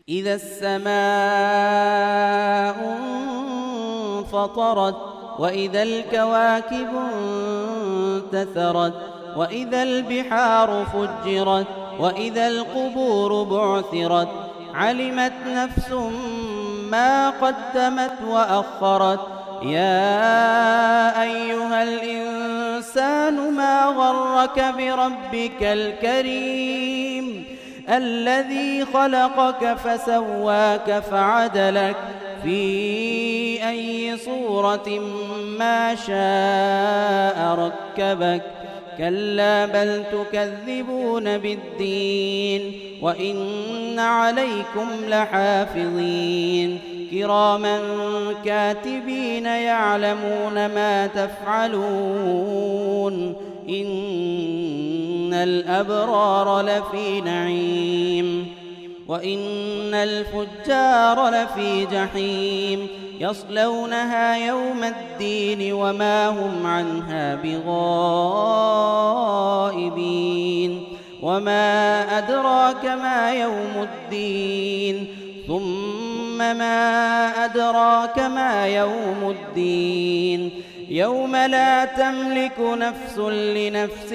إذا السماء انفطرت وإذا الكواكب انتثرت وإذا البحار فجرت وإذا القبور بعثرت علمت نفس ما قدمت وأخرت يا أيها الإنسان ما غرك بربك الكريم الذي خلقك فسواك فعدلك في أي صورة ما شاء ركبك كلا بل تكذبون بالدين وإن عليكم لحافظين كراما كاتبين يعلمون ما تفعلون إن الأبرار لفي نعيم وإن الفجار لفي جحيم يصلونها يوم الدين وما هم عنها بغائبين وما أدراك ما يوم الدين ثم ما أدراك ما يوم الدين يوم لا تملك نفس لنفس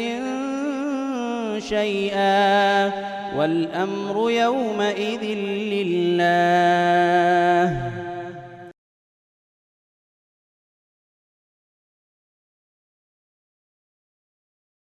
شيئا والأمر يومئذ لله